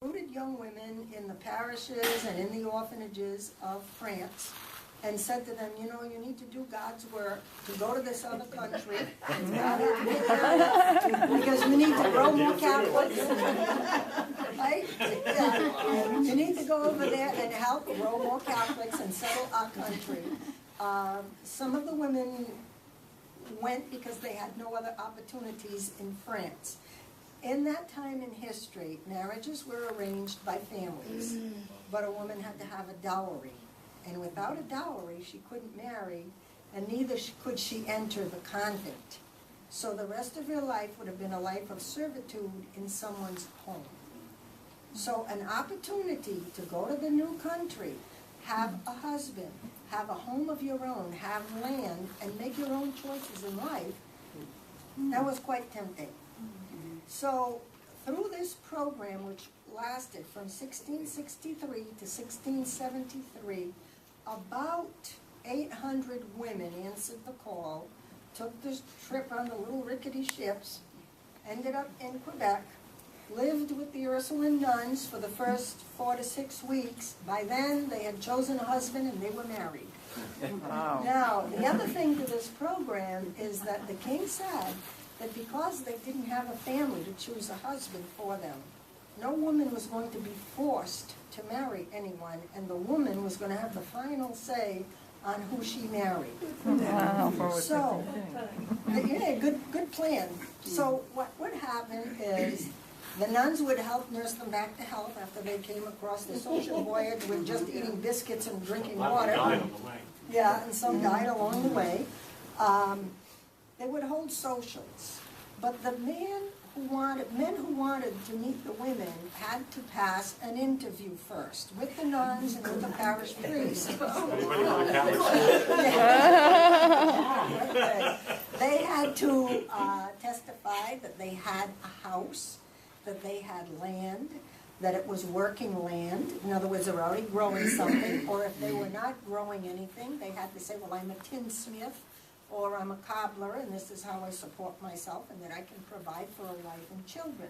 recruited young women in the parishes and in the orphanages of France and said to them, you know, you need to do God's work, to go to this other country, because we need to grow more Catholics. Right? Yeah. You need to go over there and help grow more Catholics and settle our country. Some of the women went because they had no other opportunities in France. In that time in history, marriages were arranged by families, but a woman had to have a dowry. And without a dowry, she couldn't marry, and neither could she enter the convent. So the rest of her life would have been a life of servitude in someone's home. So an opportunity to go to the new country, have a husband, have a home of your own, have land, and make your own choices in life, that was quite tempting. So through this program, which lasted from 1663 to 1673, about 800 women answered the call, took this trip on the little rickety ships, ended up in Quebec, lived with the Ursuline nuns for the first 4 to 6 weeks. By then, they had chosen a husband and they were married. Wow. Now, the other thing to this program is that the king said that because they didn't have a family to choose a husband for them, no woman was going to be forced to marry anyone, and the woman was going to have the final say on who she married. Wow. So, yeah, good plan. So what would happen is the nuns would help nurse them back to health after they came across this ocean voyage with just eating biscuits and drinking water. Yeah, and some died along the way. They would hold socials, but the men who wanted to meet the women had to pass an interview first with the nuns and with the parish priest. They had to testify that they had a house, that they had land, that it was working land. In other words, they were already growing something, or if they were not growing anything, they had to say, well, I'm a tinsmith, or I'm a cobbler, and this is how I support myself, and that I can provide for a wife and children.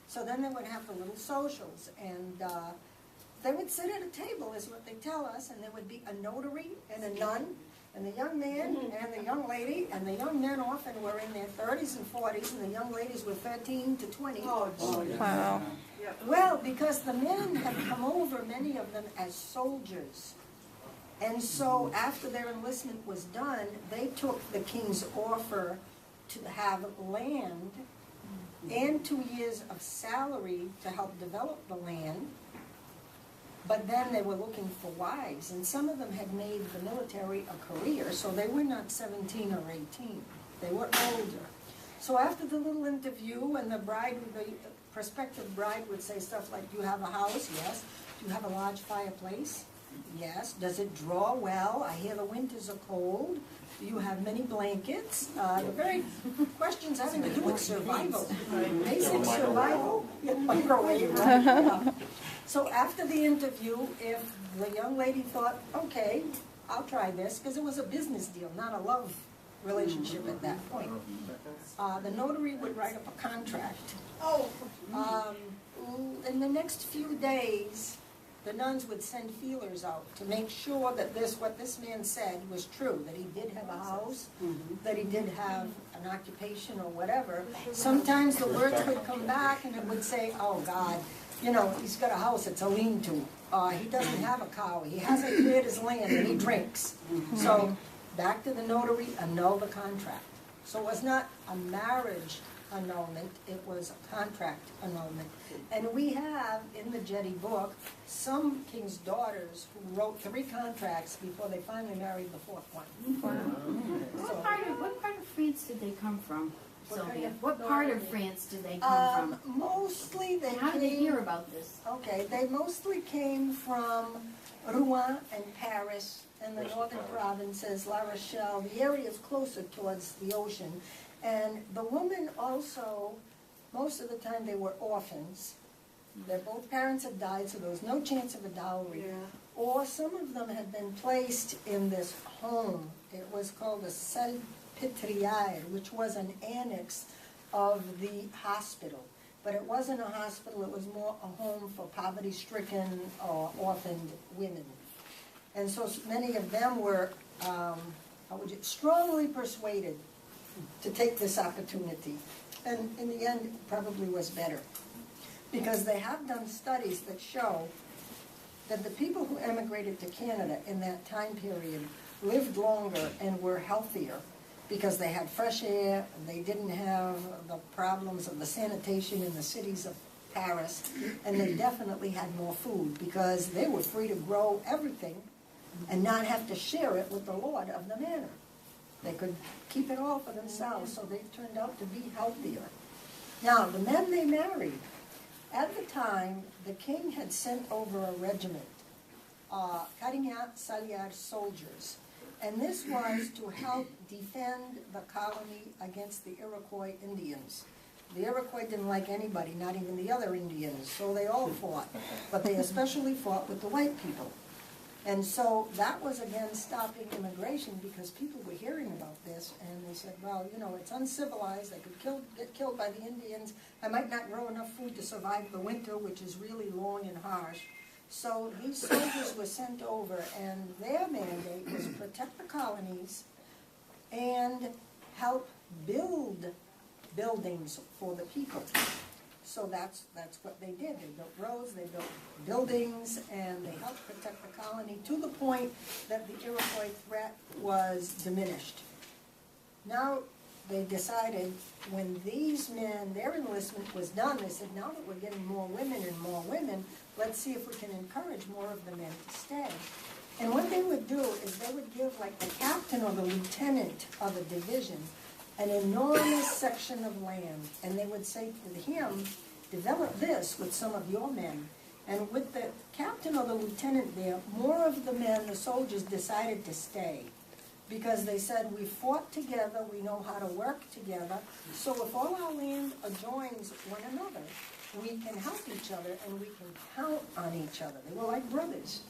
So then they would have the little socials, and they would sit at a table, is what they tell us, and there would be a notary and a nun, and the young man and the young lady, and the young men often were in their 30s and 40s, and the young ladies were 13 to 20. Oh, wow. Well, because the men had come over, many of them, as soldiers. And so after their enlistment was done, they took the king's offer to have land and 2 years of salary to help develop the land. But then they were looking for wives, and some of them had made the military a career, so they were not 17 or 18. They were older. So after the little interview, and the prospective bride would say stuff like, do you have a house? Yes. Do you have a large fireplace? Yes. Does it draw well? I hear the winters are cold. Do you have many blankets? The very questions having to do with survival. Basic survival. Microwave, right? Yeah. So after the interview, if the young lady thought, okay, I'll try this, because it was a business deal, not a love relationship at that point, the notary would write up a contract. In the next few days, the nuns would send feelers out to make sure that what this man said was true, that he did have a house, that he did have an occupation or whatever. Sometimes the words would come back and it would say, oh God, you know, he's got a house, it's a lean-to. He doesn't have a cow, he hasn't cleared his land, and he drinks. So back to the notary, annul the contract. So it was not a marriage annulment, it was a contract annulment. And we have in the Jetty book some king's daughters who wrote 3 contracts before they finally married the 4th one. Wow. What part of France did they come from, Sylvia? What part of France did they come from? Mostly they How did they hear about this? Okay, they mostly came from Rouen and Paris and the northern provinces, La Rochelle, the areas closer towards the ocean. And the women also, most of the time they were orphans. Their both parents had died, so there was no chance of a dowry. Yeah. Or some of them had been placed in this home. It was called a salpêtrière, which was an annex of the hospital. but it wasn't a hospital, it was more a home for poverty-stricken or orphaned women. And so many of them were strongly persuaded to take this opportunity. And in the end, it probably was better. Because they have done studies that show that the people who emigrated to Canada in that time period lived longer and were healthier because they had fresh air, they didn't have the problems of the sanitation in the cities of Paris, and they definitely had more food because they were free to grow everything and not have to share it with the lord of the manor. They could keep it all for themselves, so they turned out to be healthier. Now, the men they married, at the time, the king had sent over a regiment, Carignan-Salieres soldiers, and this was to help defend the colony against the Iroquois Indians. The Iroquois didn't like anybody, not even the other Indians, so they all fought, but they especially fought with the white people. And so that was, again, stopping immigration because people were hearing about this, and they said, well, you know, it's uncivilized, they could get killed by the Indians, I might not grow enough food to survive the winter, which is really long and harsh. So these soldiers were sent over, and their mandate was to protect the colonies and help build buildings for the people. So that's what they did. They built roads, they built buildings, and they helped protect the colony to the point that the Iroquois threat was diminished. Now they decided when these men, their enlistment was done, they said, now that we're getting more women, let's see if we can encourage more of the men to stay. And what they would do is they would give like the captain or the lieutenant of a division an enormous section of land, and they would say to him, develop this with some of your men. And with the captain or the lieutenant there, more of the men, the soldiers, decided to stay. Because they said, we fought together, we know how to work together, so if all our land adjoins one another, we can help each other and we can count on each other. They were like brothers.